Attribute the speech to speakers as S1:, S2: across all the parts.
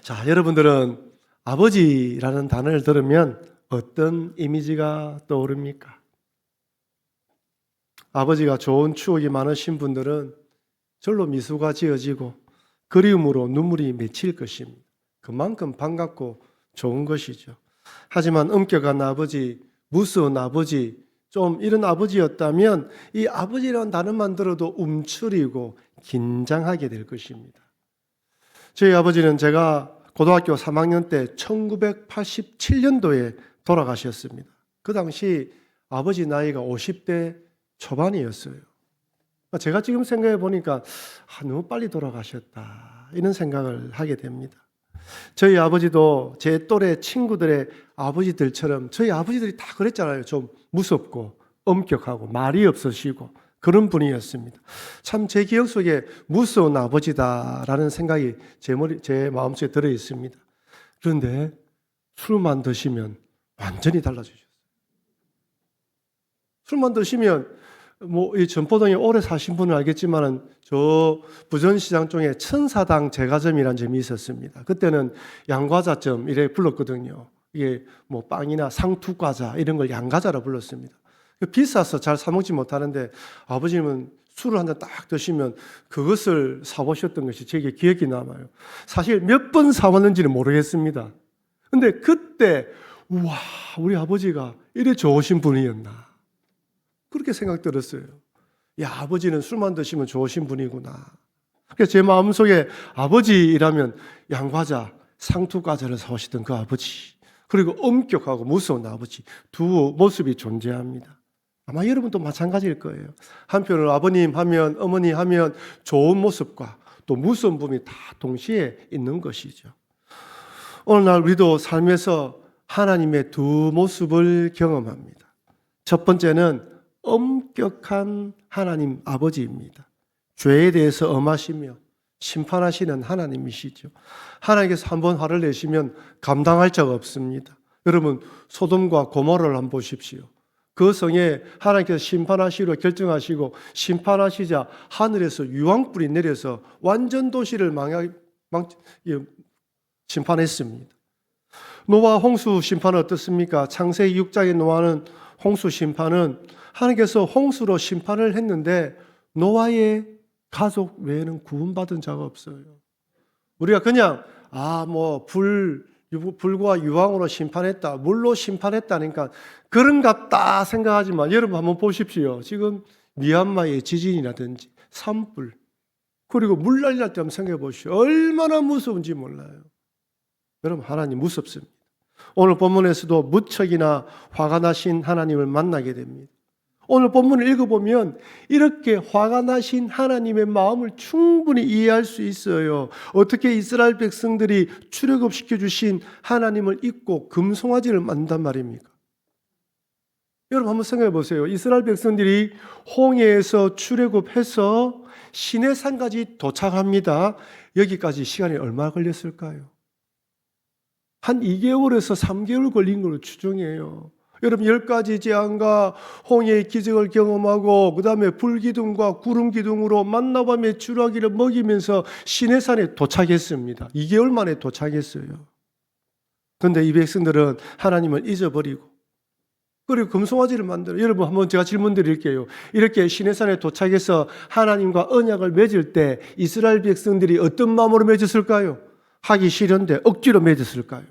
S1: 자, 여러분들은 아버지라는 단어를 들으면 어떤 이미지가 떠오릅니까? 아버지가 좋은 추억이 많으신 분들은 절로 미소가 지어지고 그리움으로 눈물이 맺힐 것입니다. 그만큼 반갑고 좋은 것이죠. 하지만 엄격한 아버지, 무서운 아버지, 좀 이런 아버지였다면 이 아버지라는 단어만 들어도 움츠리고 긴장하게 될 것입니다. 저희 아버지는 제가 고등학교 3학년 때 1987년도에 돌아가셨습니다. 그 당시 아버지 나이가 50대 초반이었어요. 제가 지금 생각해 보니까 너무 빨리 돌아가셨다 이런 생각을 하게 됩니다. 저희 아버지도 제 또래 친구들의 아버지들처럼 저희 아버지들이 다 그랬잖아요. 좀 무섭고 엄격하고 말이 없으시고 그런 분이었습니다. 참 제 기억 속에 무서운 아버지다라는 생각이 제 마음속에 들어 있습니다. 그런데 술만 드시면 완전히 달라지셨어요. 술만 드시면 이 전포동에 오래 사신 분은 알겠지만은 저 부전시장 쪽에 천사당 제과점이라는 점이 있었습니다. 그때는 양과자점 이래 불렀거든요. 이게 빵이나 상투과자 이런 걸 양과자라 불렀습니다. 비싸서 잘 사먹지 못하는데 아버님은 술을 한 잔 딱 드시면 그것을 사보셨던 것이 제게 기억이 남아요. 사실 몇 번 사왔는지는 모르겠습니다. 근데 그때 우와, 우리 아버지가 이래 좋으신 분이었나 그렇게 생각 들었어요. 야, 아버지는 술만 드시면 좋으신 분이구나. 그래서 제 마음속에 아버지라면 양과자, 상투과자를 사오시던 그 아버지, 그리고 엄격하고 무서운 아버지 두 모습이 존재합니다. 아마 여러분도 마찬가지일 거예요. 한편으로 아버님 하면, 어머니 하면 좋은 모습과 또 무서운 부분이 다 동시에 있는 것이죠. 오늘날 우리도 삶에서 하나님의 두 모습을 경험합니다. 첫 번째는 엄격한 하나님 아버지입니다. 죄에 대해서 엄하시며 심판하시는 하나님이시죠. 하나님께서 한번 화를 내시면 감당할 자가 없습니다. 여러분, 소돔과 고모라를 한번 보십시오. 그 성에 하나님께서 심판하시기로 결정하시고 심판하시자 하늘에서 유황불이 내려서 완전 도시를 심판했습니다. 노아 홍수 심판은 어떻습니까? 창세기 6장의 노아는 홍수 심판은 하나님께서 홍수로 심판을 했는데 노아의 가족 외에는 구원받은 자가 없어요. 우리가 그냥 불과 유황으로 심판했다, 물로 심판했다니까 그런갑다 생각하지만 여러분 한번 보십시오. 지금 미얀마의 지진이라든지 산불 그리고 물난리 날 때 한번 생각해 보십시오. 얼마나 무서운지 몰라요. 여러분, 하나님 무섭습니다. 오늘 본문에서도 무척이나 화가 나신 하나님을 만나게 됩니다. 오늘 본문을 읽어보면 이렇게 화가 나신 하나님의 마음을 충분히 이해할 수 있어요. 어떻게 이스라엘 백성들이 출애굽시켜 주신 하나님을 잊고 금송아지를 만든단 말입니까? 여러분 한번 생각해 보세요. 이스라엘 백성들이 홍해에서 출애굽해서 시내산까지 도착합니다. 여기까지 시간이 얼마 걸렸을까요? 한 2개월에서 3개월 걸린 걸로 추정해요. 여러분 10가지 재앙과 홍해의 기적을 경험하고 그 다음에 불기둥과 구름기둥으로 만나밤에 주라기를 먹이면서 시내산에 도착했습니다. 2개월 만에 도착했어요. 그런데 이 백성들은 하나님을 잊어버리고 그리고 금송아지를 만들어요. 여러분 한번 제가 질문 드릴게요. 이렇게 시내산에 도착해서 하나님과 언약을 맺을 때 이스라엘 백성들이 어떤 마음으로 맺었을까요? 하기 싫은데 억지로 맺었을까요?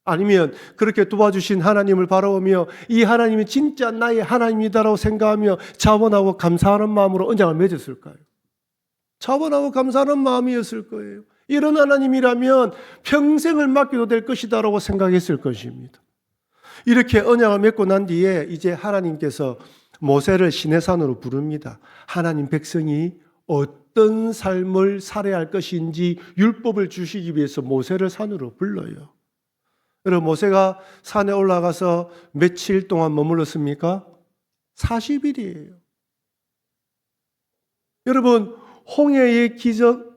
S1: 아니면 그렇게 도와주신 하나님을 바라보며 이 하나님이 진짜 나의 하나님이다라고 생각하며 자원하고 감사하는 마음으로 언약을 맺었을까요? 자원하고 감사하는 마음이었을 거예요. 이런 하나님이라면 평생을 맡겨도 될 것이다라고 생각했을 것입니다. 이렇게 언약을 맺고 난 뒤에 이제 하나님께서 모세를 시내산으로 부릅니다. 하나님 백성이 어떤 삶을 살아야 할 것인지 율법을 주시기 위해서 모세를 산으로 불러요. 여러분, 모세가 산에 올라가서 며칠 동안 머물렀습니까? 40일이에요. 여러분, 홍해의 기적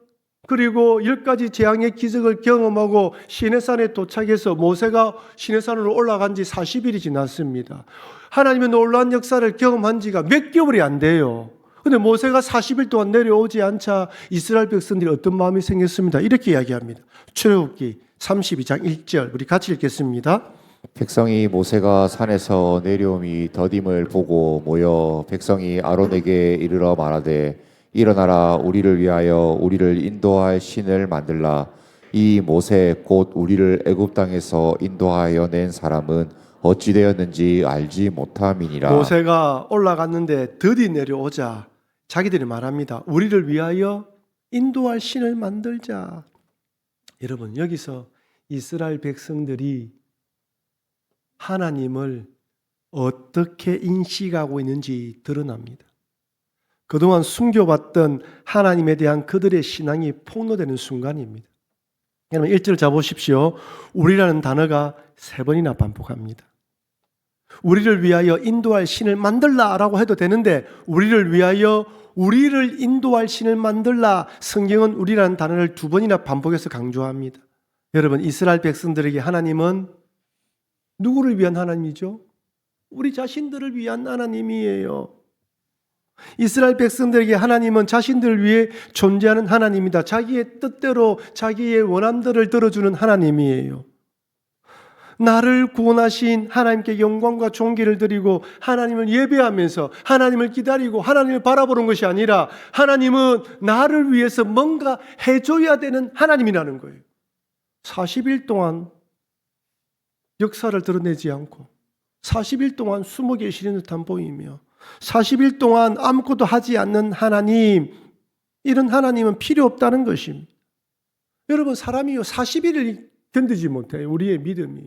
S1: 그리고 10가지 재앙의 기적을 경험하고 시내산에 도착해서 모세가 시내산으로 올라간 지 40일이 지났습니다. 하나님의 놀라운 역사를 경험한 지가 몇 개월이 안 돼요. 근데 모세가 40일 동안 내려오지 않자 이스라엘 백성들이 어떤 마음이 생겼습니다. 이렇게 이야기합니다. 출애굽기 32장 1절 우리 같이 읽겠습니다.
S2: 백성이 모세가 산에서 내려옴이 더딤을 보고 모여 백성이 아론에게 이르러 말하되 일어나라 우리를 위하여 우리를 인도할 신을 만들라. 이 모세 곧 우리를 애굽 땅에서 인도하여 낸 사람은 어찌 되었는지 알지 못함이니라.
S1: 모세가 올라갔는데 더디 내려오자 자기들이 말합니다. 우리를 위하여 인도할 신을 만들자. 여러분, 여기서 이스라엘 백성들이 하나님을 어떻게 인식하고 있는지 드러납니다. 그동안 숨겨왔던 하나님에 대한 그들의 신앙이 폭로되는 순간입니다. 여러분 1절 잡으십시오. 우리라는 단어가 3번이나 반복합니다. 우리를 위하여 인도할 신을 만들라라고 해도 되는데 우리를 위하여 우리를 인도할 신을 만들라. 성경은 우리라는 단어를 2번이나 반복해서 강조합니다. 여러분 이스라엘 백성들에게 하나님은 누구를 위한 하나님이죠? 우리 자신들을 위한 하나님이에요. 이스라엘 백성들에게 하나님은 자신들을 위해 존재하는 하나님이다. 자기의 뜻대로 자기의 원함들을 들어주는 하나님이에요. 나를 구원하신 하나님께 영광과 존귀를 드리고 하나님을 예배하면서 하나님을 기다리고 하나님을 바라보는 것이 아니라 하나님은 나를 위해서 뭔가 해줘야 되는 하나님이라는 거예요. 40일 동안 역사를 드러내지 않고 40일 동안 숨어 계시는 듯한 보이며 40일 동안 아무것도 하지 않는 하나님, 이런 하나님은 필요 없다는 것입니다. 여러분 사람이요 40일을 견디지 못해요. 우리의 믿음이.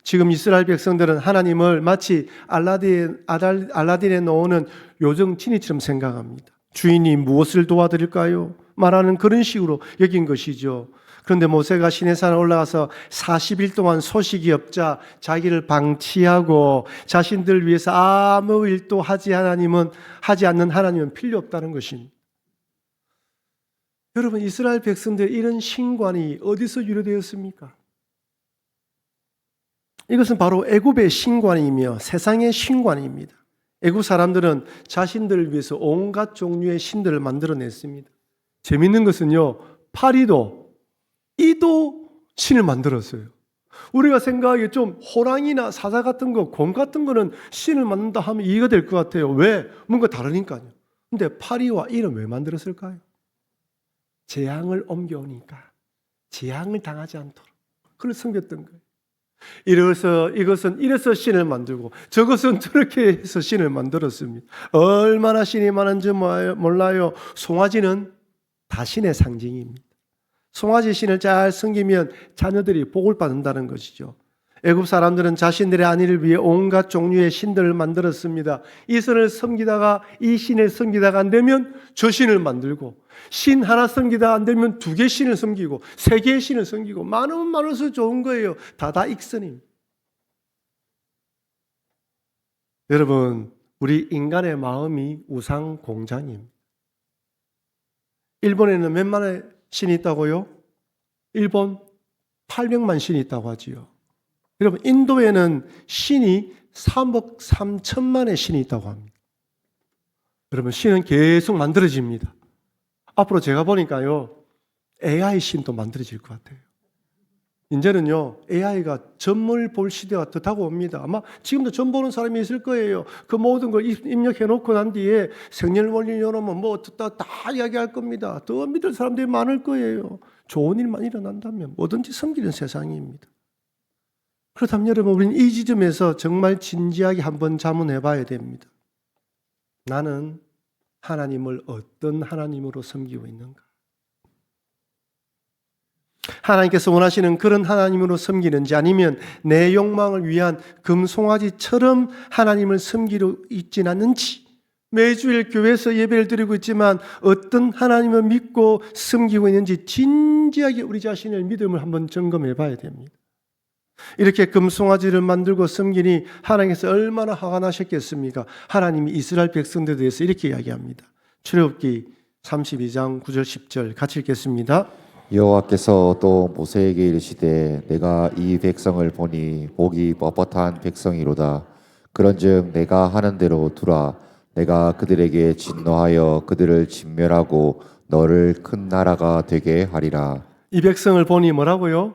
S1: 지금 이스라엘 백성들은 하나님을 마치 알라딘에 놓는 요정 지니처럼 생각합니다. 주인이 무엇을 도와드릴까요? 말하는 그런 식으로 여긴 것이죠. 그런데 모세가 시내산에 올라가서 40일 동안 소식이 없자 자기를 방치하고 자신들 위해서 아무 일도 하지 않는 하나님은 필요 없다는 것입니다. 여러분 이스라엘 백성들의 이런 신관이 어디서 유래되었습니까? 이것은 바로 애굽의 신관이며 세상의 신관입니다. 애굽 사람들은 자신들을 위해서 온갖 종류의 신들을 만들어냈습니다. 재밌는 것은요, 파리도 이도 신을 만들었어요. 우리가 생각하기에 좀 호랑이나 사자 같은 거, 곰 같은 거는 신을 만든다 하면 이해가 될 것 같아요. 왜? 뭔가 다르니까요. 근데 파리와 이는 왜 만들었을까요? 재앙을 옮겨오니까 재앙을 당하지 않도록 그걸 섬겼던 거예요. 이것은 이래서 신을 만들고 저것은 저렇게 해서 신을 만들었습니다. 얼마나 신이 많은지 몰라요. 송아지는 다 신의 상징입니다. 송아지 신을 잘 섬기면 자녀들이 복을 받는다는 것이죠. 애굽 사람들은 자신들의 안위를 위해 온갖 종류의 신들을 만들었습니다. 이 신을 섬기다가 안 되면 저 신을 만들고 신 하나 섬기다가 안 되면 2개 신을 섬기고 3개의 신을 섬기고 많으면 많을수록 좋은 거예요. 다익선입니다. 여러분 우리 인간의 마음이 우상 공장입니다. 일본에는 몇만의 신이 있다고요? 일본 800만 신이 있다고 하지요. 여러분 인도에는 신이 3억 3천만의 신이 있다고 합니다. 여러분 신은 계속 만들어집니다. 앞으로 제가 보니까요 AI 신도 만들어질 것 같아요. 이제는요 AI가 점을 볼 시대가 더 다가옵니다. 아마 지금도 점 보는 사람이 있을 거예요. 그 모든 걸 입력해 놓고 난 뒤에 생년월일 열어면 뭐 다 이야기할 겁니다. 더 믿을 사람들이 많을 거예요. 좋은 일만 일어난다면 뭐든지 섬기는 세상입니다. 그렇다면 여러분 우리는 이 지점에서 정말 진지하게 한번 자문해 봐야 됩니다. 나는 하나님을 어떤 하나님으로 섬기고 있는가? 하나님께서 원하시는 그런 하나님으로 섬기는지 아니면 내 욕망을 위한 금송아지처럼 하나님을 섬기려 있진 않는지, 매주일 교회에서 예배를 드리고 있지만 어떤 하나님을 믿고 섬기고 있는지 진지하게 우리 자신의 믿음을 한번 점검해 봐야 됩니다. 이렇게 금송아지를 만들고 섬기니 하나님께서 얼마나 화가 나셨겠습니까? 하나님이 이스라엘 백성들에 대해서 이렇게 이야기합니다. 출애굽기 32장 9절 10절 같이 읽겠습니다.
S2: 여호와께서 또 모세에게 이르시되 내가 이 백성을 보니 복이 뻣뻣한 백성이로다. 그런즉 내가 하는 대로 두라. 내가 그들에게 진노하여 그들을 진멸하고 너를 큰 나라가 되게 하리라.
S1: 이 백성을 보니 뭐라고요?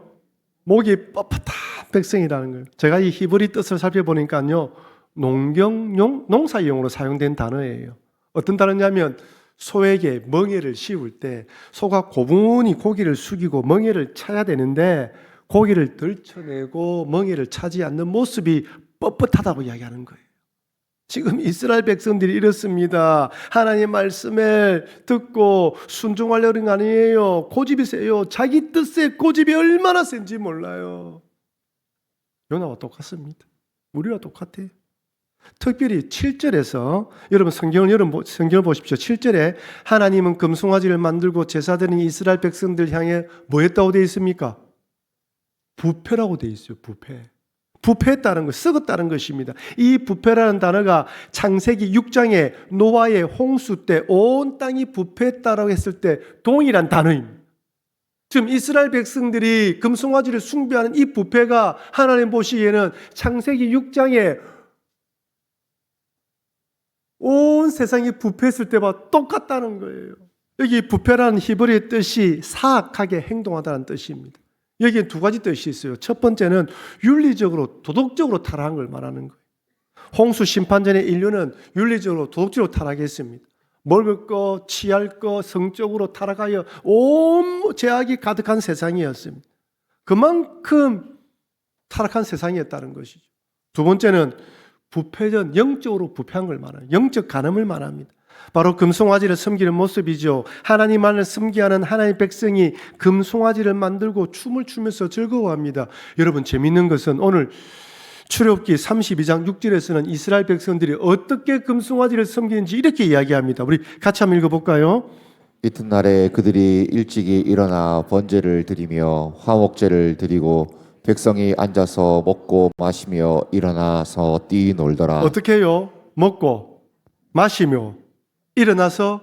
S1: 목이 뻣뻣한 백성이라는 거예요. 제가 이 히브리 뜻을 살펴보니까요, 농경용, 농사용으로 사용된 단어예요. 어떤 단어냐면 소에게 멍에를 씌울 때 소가 고분히 고기를 숙이고 멍에를 차야 되는데 고기를 들쳐내고 멍에를 차지 않는 모습이 뻣뻣하다고 이야기하는 거예요. 지금 이스라엘 백성들이 이렇습니다. 하나님 말씀을 듣고 순종하려는 거 아니에요. 고집이 세요. 자기 뜻에 고집이 얼마나 센지 몰라요. 요나와 똑같습니다. 우리와 똑같아요. 특별히 7절에서 여러분 성경을 보십시오. 7절에 하나님은 금송아지를 만들고 제사드린 이스라엘 백성들 향해 뭐 했다고 되어 있습니까? 부패라고 되어 있어요. 부패했다는 것, 썩었다는 것입니다. 이 부패라는 단어가 창세기 6장에 노아의 홍수 때 온 땅이 부패했다라고 했을 때 동일한 단어입니다. 지금 이스라엘 백성들이 금송아지를 숭배하는 이 부패가 하나님 보시기에는 창세기 6장에 온 세상이 부패했을 때와 똑같다는 거예요. 여기 부패라는 히브리의 뜻이 사악하게 행동하다는 뜻입니다. 여기에 두 가지 뜻이 있어요. 첫 번째는 윤리적으로 도덕적으로 타락한 걸 말하는 거예요. 홍수 심판 전에 인류는 윤리적으로 도덕적으로 타락했습니다. 먹을 거, 취할 거, 성적으로 타락하여 온 죄악이 가득한 세상이었습니다. 그만큼 타락한 세상이었다는 것이죠. 두 번째는 부패전, 영적으로 부패한 걸 말합니다. 영적 간음을 말합니다. 바로 금송아지를 섬기는 모습이죠. 하나님만을 섬기하는 하나님의 백성이 금송아지를 만들고 춤을 추면서 즐거워합니다. 여러분, 재밌는 것은 오늘 출애굽기 32장 6절에서는 이스라엘 백성들이 어떻게 금송아지를 섬기는지 이렇게 이야기합니다. 우리 같이 한번 읽어볼까요?
S2: 이튿날에 그들이 일찍이 일어나 번제를 드리며 화목제를 드리고 백성이 앉아서 먹고 마시며 일어나서 뛰놀더라.
S1: 어떻게 해요? 먹고 마시며 일어나서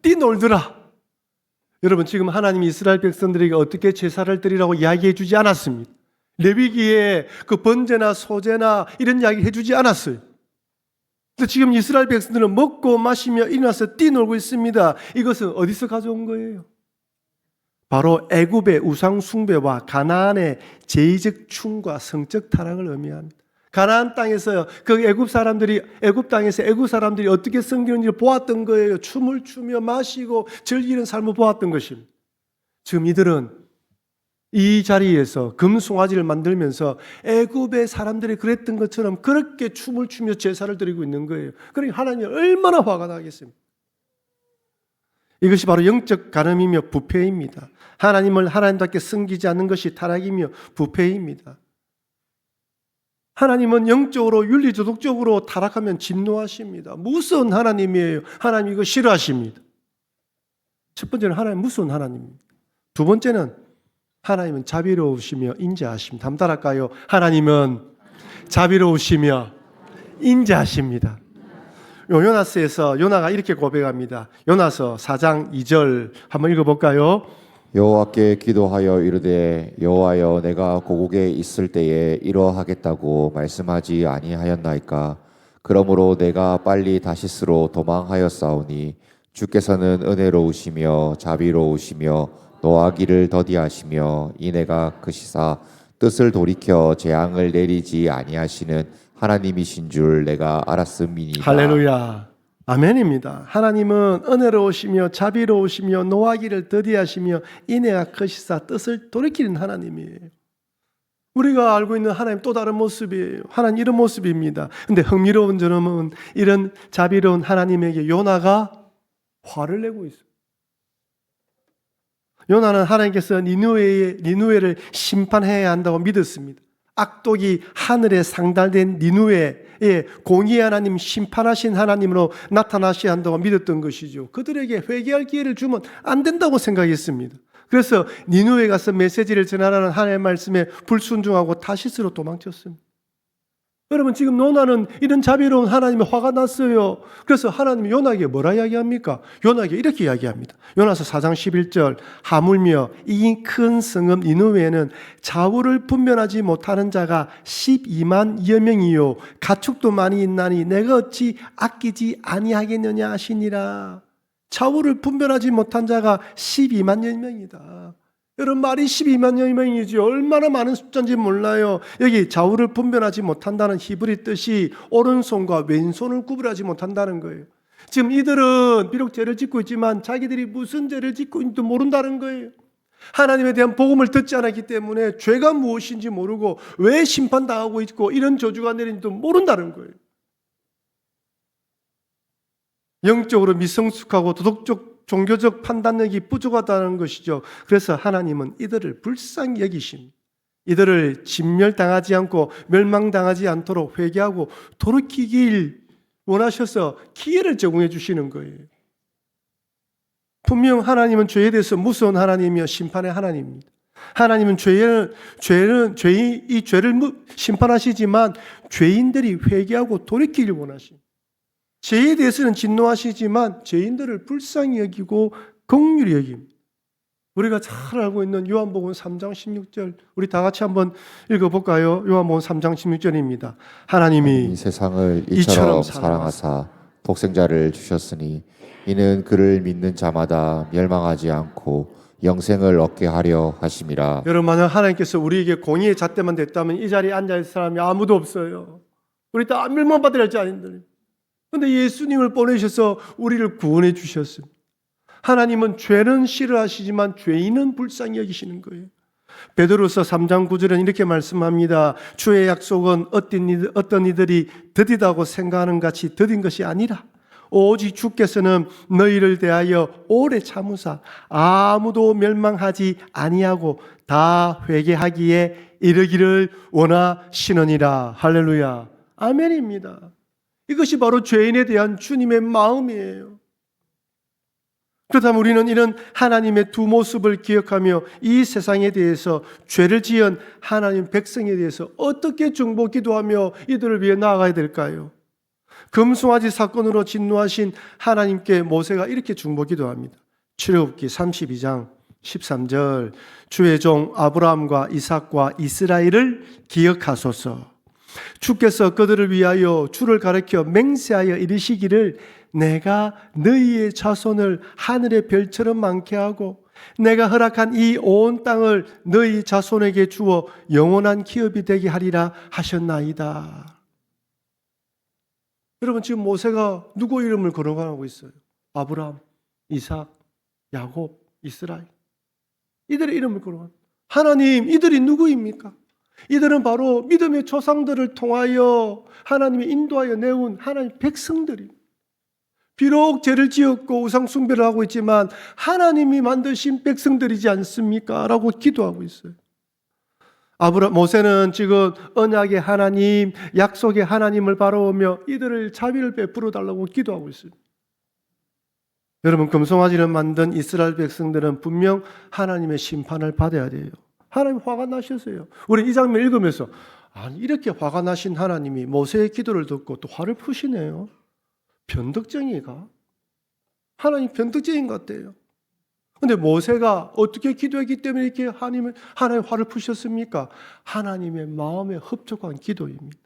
S1: 뛰놀더라. 여러분, 지금 하나님이 이스라엘 백성들에게 어떻게 제사를 드리라고 이야기해 주지 않았습니다. 레위기에 그 번제나 소제나 이런 이야기 해주지 않았어요. 근데 지금 이스라엘 백성들은 먹고 마시며 일어나서 뛰놀고 있습니다. 이것은 어디서 가져온 거예요? 바로 애굽의 우상 숭배와 가나안의 제의적 춤과 성적 타락을 의미합니다. 가나안 땅에서 그 애굽 땅에서 애굽 사람들이 어떻게 섬기는지를 보았던 거예요. 춤을 추며 마시고 즐기는 삶을 보았던 것입니다. 지금 이들은 이 자리에서 금송아지를 만들면서 애굽의 사람들이 그랬던 것처럼 그렇게 춤을 추며 제사를 드리고 있는 거예요. 그러니까 하나님이 얼마나 화가 나겠습니까? 이것이 바로 영적 간음이며 부패입니다. 하나님을 하나님답게 섬기지 않는 것이 타락이며 부패입니다. 하나님은 영적으로 윤리도덕적으로 타락하면 진노하십니다. 무서운 하나님이에요. 하나님 이거 싫어하십니다. 첫 번째는 하나님 무서운 하나님입니다. 두 번째는 하나님은 자비로우시며 인자하십니다. 한번 따라할까요? 하나님은 자비로우시며 인자하십니다. 요나스에서 요나가 이렇게 고백합니다. 요나서 4장 2절 한번 읽어볼까요?
S2: 여호와께 기도하여 이르되 여호와여 내가 고국에 있을 때에 이러하겠다고 말씀하지 아니하였나이까. 그러므로 내가 빨리 다시스로 도망하였사오니 주께서는 은혜로우시며 자비로우시며 노하기를 더디하시며 이내가 크시사 뜻을 돌이켜 재앙을 내리지 아니하시는 하나님이신 줄 내가 알았음이니이다.
S1: 할렐루야. 아멘입니다. 하나님은 은혜로우시며 자비로우시며 노하기를 더디하시며 인애가 크시사 뜻을 돌이키는 하나님이에요. 우리가 알고 있는 하나님 또 다른 모습이에요. 하나님 이런 모습입니다. 근데 흥미로운 점은 이런 자비로운 하나님에게 요나가 화를 내고 있어요. 요나는 하나님께서 니누웨를 심판해야 한다고 믿었습니다. 악독이 하늘에 상달된 니누웨에 공의의 하나님, 심판하신 하나님으로 나타나셔야 한다고 믿었던 것이죠. 그들에게 회개할 기회를 주면 안 된다고 생각했습니다. 그래서 니누웨에 가서 메시지를 전하라는 하나님의 말씀에 불순종하고 타시스로 도망쳤습니다. 여러분 지금 요나는 이런 자비로운 하나님의 화가 났어요. 그래서 하나님이 요나에게 뭐라 이야기합니까? 요나에게 이렇게 이야기합니다. 요나서 4장 11절 하물며 이 큰 성읍 니느웨에는 좌우를 분별하지 못하는 자가 12만여 명이요 가축도 많이 있나니 내가 어찌 아끼지 아니하겠느냐 하시니라. 좌우를 분별하지 못한 자가 12만여 명이다. 여러분 말이 12만여 명이죠. 얼마나 많은 숫자인지 몰라요. 여기 좌우를 분별하지 못한다는 히브리 뜻이 오른손과 왼손을 구분하지 못한다는 거예요. 지금 이들은 비록 죄를 짓고 있지만 자기들이 무슨 죄를 짓고 있는지도 모른다는 거예요. 하나님에 대한 복음을 듣지 않았기 때문에 죄가 무엇인지 모르고 왜 심판당하고 있고 이런 저주가 내린지도 모른다는 거예요. 영적으로 미성숙하고 도덕적 종교적 판단력이 부족하다는 것이죠. 그래서 하나님은 이들을 불쌍히 여기십니다. 이들을 진멸당하지 않고 멸망당하지 않도록 회개하고 돌이키길 원하셔서 기회를 제공해 주시는 거예요. 분명 하나님은 죄에 대해서 무서운 하나님이며 심판의 하나님입니다. 하나님은 이 죄를 심판하시지만 죄인들이 회개하고 돌이키길 원하십니다. 죄에 대해서는 진노하시지만 죄인들을 불쌍히 여기고 긍휼히 여깁니다. 우리가 잘 알고 있는 요한복음 3장 16절 우리 다 같이 한번 읽어볼까요? 요한복음 3장 16절입니다. 하나님이
S2: 세상을
S1: 이처럼
S2: 이처럼 사랑하사 독생자를 주셨으니 이는 그를 믿는 자마다 멸망하지 않고 영생을 얻게 하려 하심이라.
S1: 여러분 만약 하나님께서 우리에게 공의의 잣대만 됐다면 이 자리에 앉아있을 사람이 아무도 없어요. 우리 다 멸망받으려 할지 아닌데 그런데 예수님을 보내셔서 우리를 구원해 주셨습니다. 하나님은 죄는 싫어하시지만 죄인은 불쌍히 여기시는 거예요. 베드로서 3장 9절은 이렇게 말씀합니다. 주의 약속은 어떤 이들이 더디다고 생각하는 같이 더딘 것이 아니라 오직 주께서는 너희를 대하여 오래 참으사 아무도 멸망하지 아니하고 다 회개하기에 이르기를 원하시느니라. 할렐루야. 아멘입니다. 이것이 바로 죄인에 대한 주님의 마음이에요. 그렇다면 우리는 이런 하나님의 두 모습을 기억하며 이 세상에 대해서 죄를 지은 하나님 백성에 대해서 어떻게 중보 기도하며 이들을 위해 나아가야 될까요? 금송아지 사건으로 진노하신 하나님께 모세가 이렇게 중보 기도합니다. 출애굽기 32장 13절 주의 종 아브라함과 이삭과 이스라엘을 기억하소서. 주께서 그들을 위하여 주를 가리켜 맹세하여 이르시기를 내가 너희의 자손을 하늘의 별처럼 많게 하고 내가 허락한 이 온 땅을 너희 자손에게 주어 영원한 기업이 되게 하리라 하셨나이다. 여러분 지금 모세가 누구 이름을 거론하고 있어요? 아브라함, 이삭, 야곱, 이스라엘. 이들의 이름을 거론합니다. 하나님, 이들이 누구입니까? 이들은 바로 믿음의 조상들을 통하여 하나님이 인도하여 내온 하나님의 백성들입니다. 비록 죄를 지었고 우상 숭배를 하고 있지만 하나님이 만드신 백성들이지 않습니까? 라고 기도하고 있어요. 모세는 지금 언약의 하나님, 약속의 하나님을 바라보며 이들을 자비를 베풀어 달라고 기도하고 있어요. 여러분, 금송아지를 만든 이스라엘 백성들은 분명 하나님의 심판을 받아야 돼요. 하나님 화가 나셨어요. 우리 이 장면 읽으면서 아니 이렇게 화가 나신 하나님이 모세의 기도를 듣고 또 화를 푸시네요. 변덕쟁이가? 하나님 변덕쟁인 것 같아요. 그런데 모세가 어떻게 기도했기 때문에 이렇게 하나님 화를 푸셨습니까? 하나님의 마음에 흡족한 기도입니다.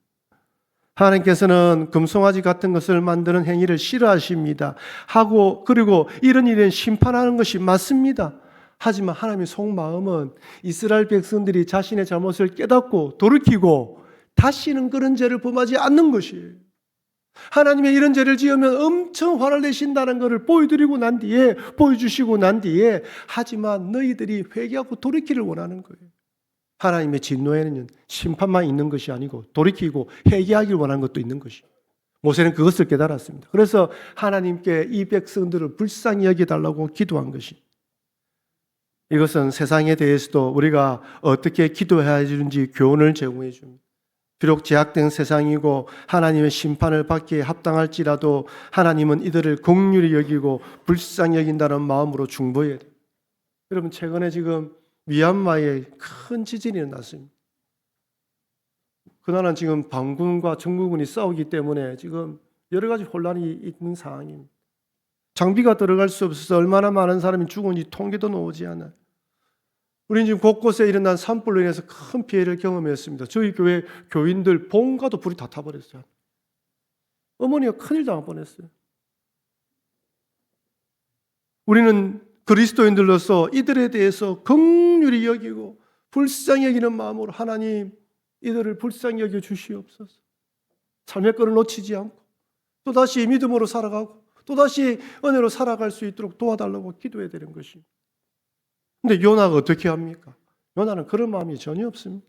S1: 하나님께서는 금송아지 같은 것을 만드는 행위를 싫어하십니다. 그리고 이런 일은 심판하는 것이 맞습니다. 하지만 하나님의 속마음은 이스라엘 백성들이 자신의 잘못을 깨닫고 돌이키고 다시는 그런 죄를 범하지 않는 것이에요. 하나님의 이런 죄를 지으면 엄청 화를 내신다는 것을 보여주시고 난 뒤에 하지만 너희들이 회개하고 돌이키를 원하는 거예요. 하나님의 진노에는 심판만 있는 것이 아니고 돌이키고 회개하기를 원하는 것도 있는 것이에요. 모세는 그것을 깨달았습니다. 그래서 하나님께 이 백성들을 불쌍히 여겨달라고 기도한 것이 이것은 세상에 대해서도 우리가 어떻게 기도해야 되는지 교훈을 제공해 줍니다. 비록 제약된 세상이고 하나님의 심판을 받기에 합당할지라도 하나님은 이들을 긍휼히 여기고 불쌍히 여긴다는 마음으로 중보해야 돼요. 여러분 최근에 지금 미얀마에 큰 지진이 났습니다. 그 나라는 지금 반군과 정부군이 싸우기 때문에 지금 여러 가지 혼란이 있는 상황입니다. 장비가 들어갈 수 없어서 얼마나 많은 사람이 죽은지 통계도 나오지 않아요. 우리는 지금 곳곳에 일어난 산불로 인해서 큰 피해를 경험했습니다. 저희 교회 교인들 본가도 불이 다 타버렸어요. 어머니가 큰일 당할 뻔했어요. 우리는 그리스도인들로서 이들에 대해서 긍휼히 여기고 불쌍히 여기는 마음으로 하나님 이들을 불쌍히 여겨 주시옵소서. 삶의 끈을 놓치지 않고 또다시 믿음으로 살아가고 또다시 은혜로 살아갈 수 있도록 도와달라고 기도해야 되는 것입니다. 근데 요나가 어떻게 합니까? 요나는 그런 마음이 전혀 없습니다.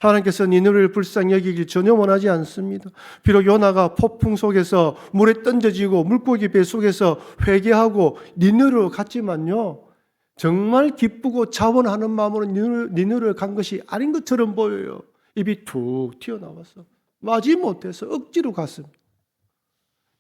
S1: 하나님께서 니느웨를 불쌍히 여기길 전혀 원하지 않습니다. 비록 요나가 폭풍 속에서 물에 던져지고 물고기 배 속에서 회개하고 니느웨로 갔지만요, 정말 기쁘고 자원하는 마음으로 니느웨를 간 것이 아닌 것처럼 보여요. 입이 툭 튀어나와서 마지 못해서 억지로 갔습니다.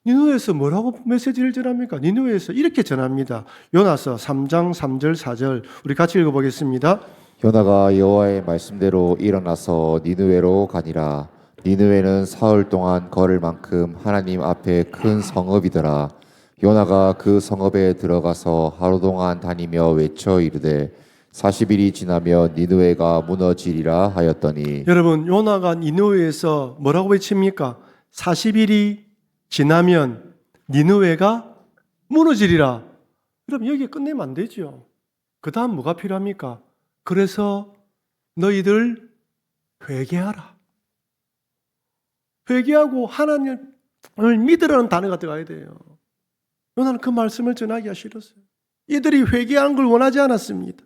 S1: 니느웨에서 뭐라고 메시지를 전합니까? 니느웨에서 이렇게 전합니다. 요나서 3장 3절 4절 우리 같이 읽어보겠습니다.
S2: 요나가 여호와의 말씀대로 일어나서 니느웨로 가니라. 니느웨는 사흘 동안 걸을 만큼 하나님 앞에 큰 성읍이더라. 요나가 그 성읍에 들어가서 하루 동안 다니며 외쳐 이르되 40일이 지나면 니느웨가 무너지리라 하였더니.
S1: 여러분, 요나가 니느웨에서 뭐라고 외칩니까? 40일이 지나면 니느웨가 무너지리라. 여러분, 여기 끝내면 안 되죠. 그 다음 뭐가 필요합니까? 그래서 너희들 회개하라. 회개하고 하나님을 믿으라는 단어가 들어가야 돼요. 요나는 그 말씀을 전하기가 싫었어요. 이들이 회개하는 걸 원하지 않았습니다.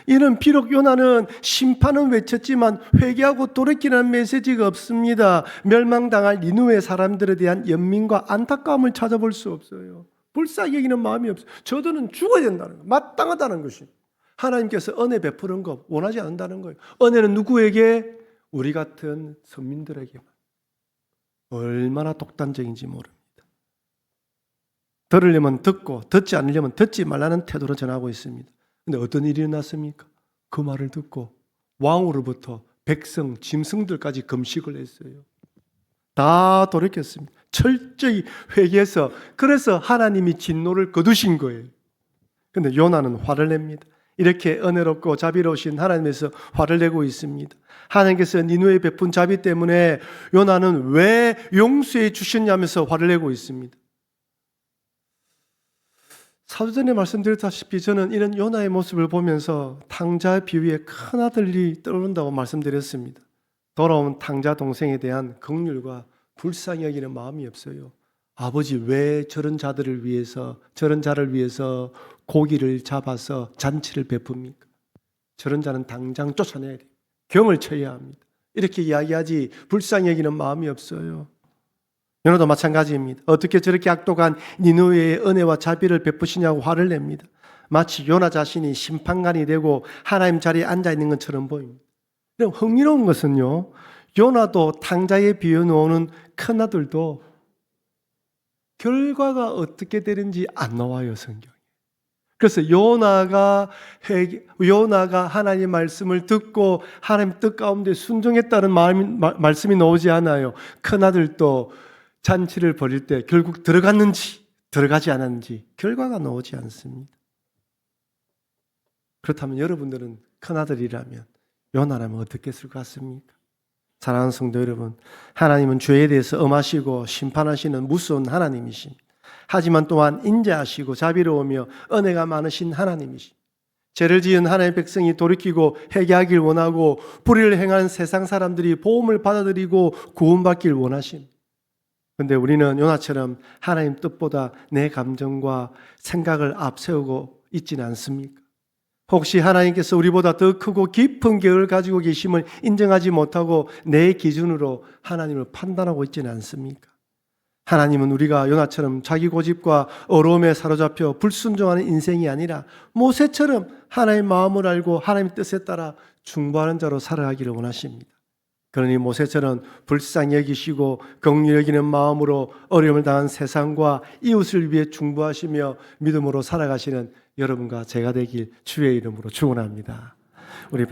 S1: 이는 비록 요나는 심판은 외쳤지만 회개하고 돌이키는 메시지가 없습니다. 멸망당할 니느웨 사람들에 대한 연민과 안타까움을 찾아볼 수 없어요. 불쌍히 여기는 마음이 없어요. 저들은 죽어야 된다는 거, 마땅하다는 것입니다. 하나님께서 은혜 베푸는 것 원하지 않는다는 거예요. 은혜는 누구에게? 우리 같은 선민들에게만. 얼마나 독단적인지 모릅니다. 들으려면 듣고 듣지 않으려면 듣지 말라는 태도로 전하고 있습니다. 근데 어떤 일이 일어났습니까? 그 말을 듣고 왕으로부터 백성, 짐승들까지 금식을 했어요. 다 돌이켰습니다. 철저히 회개해서, 그래서 하나님이 진노를 거두신 거예요. 근데 요나는 화를 냅니다. 이렇게 은혜롭고 자비로우신 하나님에서 화를 내고 있습니다. 하나님께서 니느웨에 베푼 자비 때문에 요나는 왜 용서해 주셨냐면서 화를 내고 있습니다. 사도전에 말씀드렸다시피 저는 이런 요나의 모습을 보면서 탕자 비유에 큰아들이 떠오른다고 말씀드렸습니다. 돌아온 탕자 동생에 대한 긍휼과 불쌍히 여기는 마음이 없어요. 아버지 왜 저런 자들을 위해서, 저런 자를 위해서 고기를 잡아서 잔치를 베풉니까? 저런 자는 당장 쫓아내야 돼요. 경을 쳐야 합니다. 이렇게 이야기하지 불쌍히 여기는 마음이 없어요. 요나도 마찬가지입니다. 어떻게 저렇게 악독한 니느웨의 은혜와 자비를 베푸시냐고 화를 냅니다. 마치 요나 자신이 심판관이 되고 하나님 자리에 앉아있는 것처럼 보입니다. 그럼 흥미로운 것은요, 요나도 탕자에 비워놓은 큰아들도 결과가 어떻게 되는지 안 나와요, 성경에. 그래서 요나가 하나님의 말씀을 듣고 하나님 뜻 가운데 순종했다는 말씀이 나오지 않아요. 큰아들도 잔치를 벌일 때 결국 들어갔는지 들어가지 않았는지 결과가 나오지 않습니다. 그렇다면 여러분들은 큰아들이라면 요나라면 어떻게 했을 것 같습니까? 사랑하는 성도 여러분, 하나님은 죄에 대해서 엄하시고 심판하시는 무서운 하나님이십니다. 하지만 또한 인자하시고 자비로우며 은혜가 많으신 하나님이십니다. 죄를 지은 하나님의 백성이 돌이키고 회개하길 원하고 불의를 행하는 세상 사람들이 보험을 받아들이고 구원받길 원하십니다. 그런데 우리는 요나처럼 하나님 뜻보다 내 감정과 생각을 앞세우고 있지는 않습니까? 혹시 하나님께서 우리보다 더 크고 깊은 계획을 가지고 계심을 인정하지 못하고 내 기준으로 하나님을 판단하고 있지는 않습니까? 하나님은 우리가 요나처럼 자기 고집과 어려움에 사로잡혀 불순종하는 인생이 아니라 모세처럼 하나님의 마음을 알고 하나님의 뜻에 따라 중보하는 자로 살아가기를 원하십니다. 그러니 모세처럼 불쌍히 여기시고 긍휼히 여기는 마음으로 어려움을 당한 세상과 이웃을 위해 중보하시며 믿음으로 살아가시는 여러분과 제가 되길 주의 이름으로 축원합니다. 우리